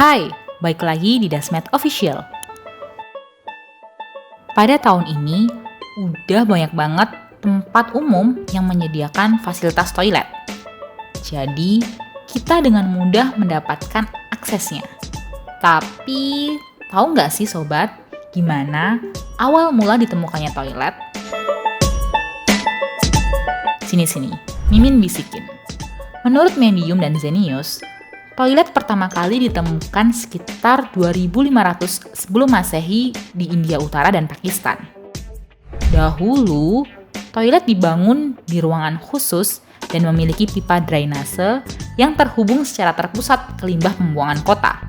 Hai, balik lagi di Dasmed Official. Pada tahun ini, udah banyak banget tempat umum yang menyediakan fasilitas toilet. Jadi, kita dengan mudah mendapatkan aksesnya. Tapi, tahu nggak sih sobat, gimana awal mula ditemukannya toilet? Sini, Mimin bisikin. Menurut Medium dan Zenius, toilet pertama kali ditemukan sekitar 2500 sebelum Masehi di India Utara dan Pakistan. Dahulu, toilet dibangun di ruangan khusus dan memiliki pipa drainase yang terhubung secara terpusat ke limbah pembuangan kota.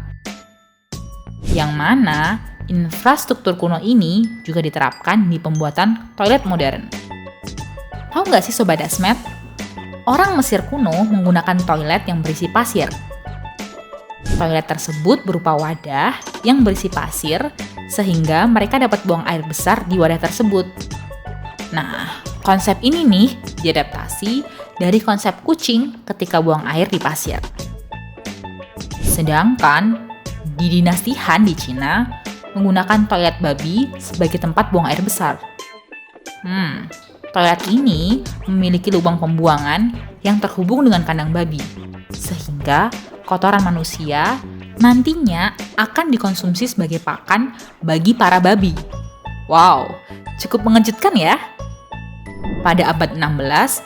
Yang mana infrastruktur kuno ini juga diterapkan di pembuatan toilet modern. Tahu nggak sih Sobat Dasmed? Orang Mesir kuno menggunakan toilet yang berisi pasir. Toilet tersebut berupa wadah yang berisi pasir sehingga mereka dapat buang air besar di wadah tersebut. Nah, konsep ini nih diadaptasi dari konsep kucing ketika buang air di pasir. Sedangkan di dinasti Han di Cina menggunakan toilet babi sebagai tempat buang air besar. Toilet ini memiliki lubang pembuangan yang terhubung dengan kandang babi, sehingga kotoran manusia nantinya akan dikonsumsi sebagai pakan bagi para babi. Wow, cukup mengejutkan ya. Pada abad 16,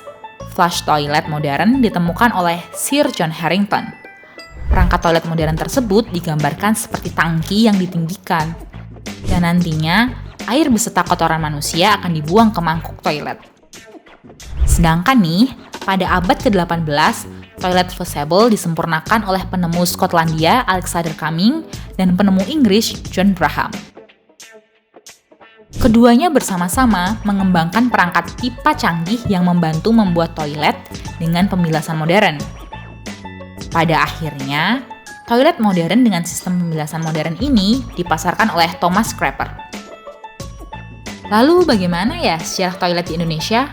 flush toilet modern ditemukan oleh Sir John Harington. Perangkat toilet modern tersebut digambarkan seperti tangki yang ditinggikan, dan nantinya air beserta kotoran manusia akan dibuang ke mangkuk toilet. Sedangkan nih, pada abad ke-18, toilet flushable disempurnakan oleh penemu Skotlandia Alexander Cumming dan penemu Inggris John Braham. Keduanya bersama-sama mengembangkan perangkat pipa canggih yang membantu membuat toilet dengan pembilasan modern. Pada akhirnya, toilet modern dengan sistem pembilasan modern ini dipasarkan oleh Thomas Crapper. Lalu bagaimana ya sejarah toilet di Indonesia?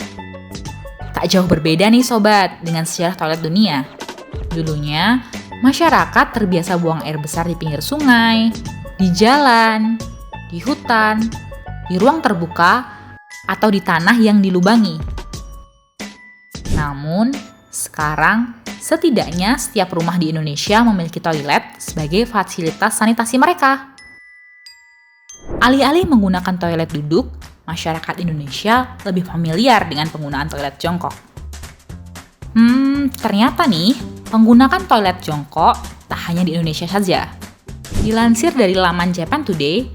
Tak jauh berbeda nih sobat dengan sejarah toilet dunia. Dulunya, masyarakat terbiasa buang air besar di pinggir sungai, di jalan, di hutan, di ruang terbuka, atau di tanah yang dilubangi. Namun, sekarang setidaknya setiap rumah di Indonesia memiliki toilet sebagai fasilitas sanitasi mereka. Alih-alih menggunakan toilet duduk, masyarakat Indonesia lebih familiar dengan penggunaan toilet jongkok. Ternyata nih, penggunaan toilet jongkok tak hanya di Indonesia saja. Dilansir dari laman Japan Today,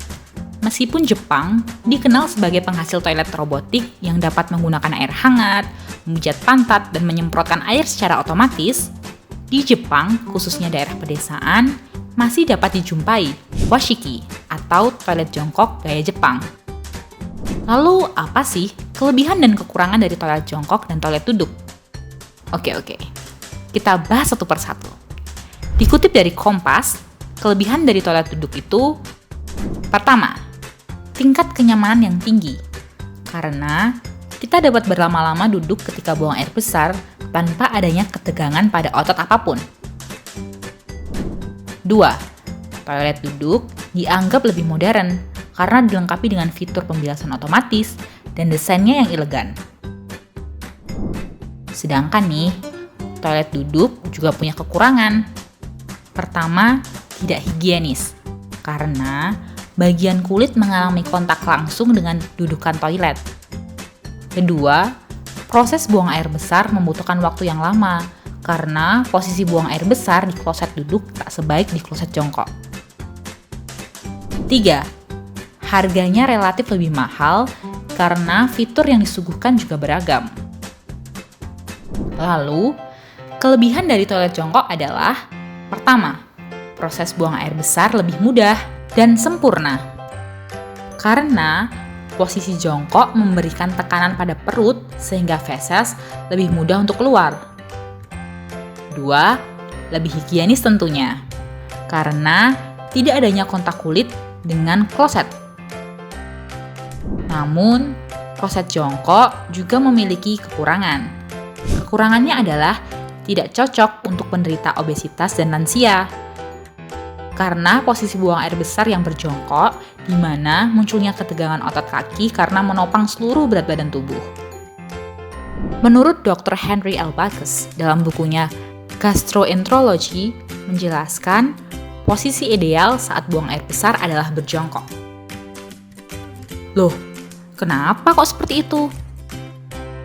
meskipun Jepang dikenal sebagai penghasil toilet robotik yang dapat menggunakan air hangat, memijat pantat, dan menyemprotkan air secara otomatis, di Jepang, khususnya daerah pedesaan, masih dapat dijumpai washiki atau toilet jongkok gaya Jepang. Lalu apa sih kelebihan dan kekurangan dari toilet jongkok dan toilet duduk? Oke, kita bahas satu persatu. Dikutip dari Kompas, kelebihan dari toilet duduk itu: pertama, tingkat kenyamanan yang tinggi, karena kita dapat berlama-lama duduk ketika buang air besar tanpa adanya ketegangan pada otot apapun. 2. Toilet duduk dianggap lebih modern karena dilengkapi dengan fitur pembilasan otomatis dan desainnya yang elegan. Sedangkan nih, toilet duduk juga punya kekurangan. Pertama, tidak higienis karena bagian kulit mengalami kontak langsung dengan dudukan toilet. Kedua, proses buang air besar membutuhkan waktu yang lama karena posisi buang air besar di kloset duduk tak sebaik di kloset jongkok. 3. Harganya relatif lebih mahal karena fitur yang disuguhkan juga beragam. Lalu, kelebihan dari toilet jongkok adalah: pertama, proses buang air besar lebih mudah dan sempurna. Karena posisi jongkok memberikan tekanan pada perut sehingga feses lebih mudah untuk keluar. 2. Lebih higienis tentunya, karena tidak adanya kontak kulit dengan kloset. Namun, kloset jongkok juga memiliki kekurangan. Kekurangannya adalah tidak cocok untuk penderita obesitas dan lansia. karena posisi buang air besar yang berjongkok, di mana munculnya ketegangan otot kaki karena menopang seluruh berat badan tubuh. Menurut Dr. Henry L. Backus dalam bukunya Gastroenterology menjelaskan posisi ideal saat buang air besar adalah berjongkok. Loh, kenapa kok seperti itu?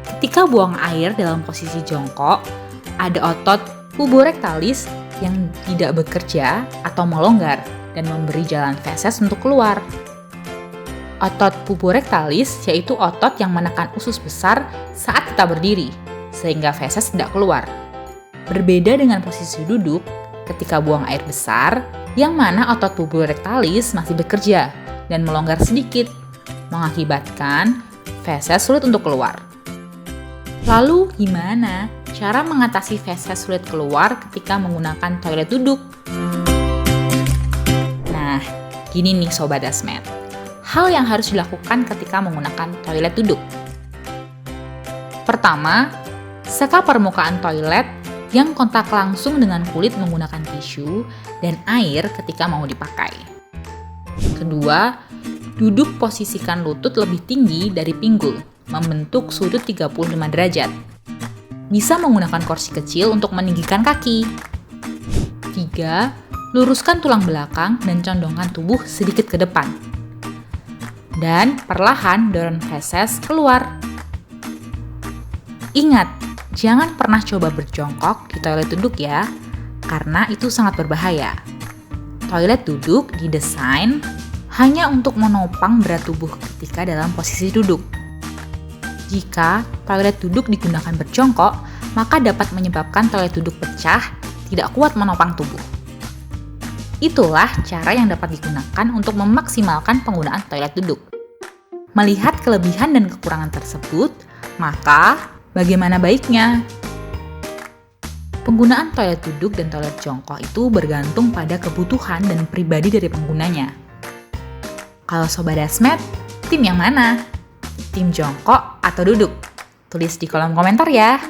Ketika buang air dalam posisi jongkok, ada otot puborectalis yang tidak bekerja atau melonggar dan memberi jalan feses untuk keluar. Otot puborectalis yaitu otot yang menekan usus besar saat kita berdiri, sehingga feses tidak keluar. Berbeda dengan posisi duduk, ketika buang air besar, yang mana otot puborectalis masih bekerja dan melonggar sedikit, mengakibatkan feses sulit untuk keluar. Lalu gimana cara mengatasi feses sulit keluar ketika menggunakan toilet duduk? Nah, gini nih Sobat Dasmet. Hal yang harus dilakukan ketika menggunakan toilet duduk. Pertama, seka permukaan toilet yang kontak langsung dengan kulit menggunakan tisu dan air ketika mau dipakai. Kedua, duduk posisikan lutut lebih tinggi dari pinggul, membentuk sudut 35 derajat. Bisa menggunakan kursi kecil untuk meninggikan kaki. 3. Luruskan tulang belakang dan condongkan tubuh sedikit ke depan. Dan perlahan dorong feses keluar. Ingat, jangan pernah coba berjongkok di toilet duduk ya, karena itu sangat berbahaya. Toilet duduk didesain hanya untuk menopang berat tubuh ketika dalam posisi duduk. Jika toilet duduk digunakan berjongkok, maka dapat menyebabkan toilet duduk pecah, tidak kuat menopang tubuh. Itulah cara yang dapat digunakan untuk memaksimalkan penggunaan toilet duduk. Melihat kelebihan dan kekurangan tersebut, maka bagaimana baiknya? Penggunaan toilet duduk dan toilet jongkok itu bergantung pada kebutuhan dan pribadi dari penggunanya. Kalau Sobat Dasmet, tim yang mana? Tim jongkok atau duduk? Tulis di kolom komentar ya.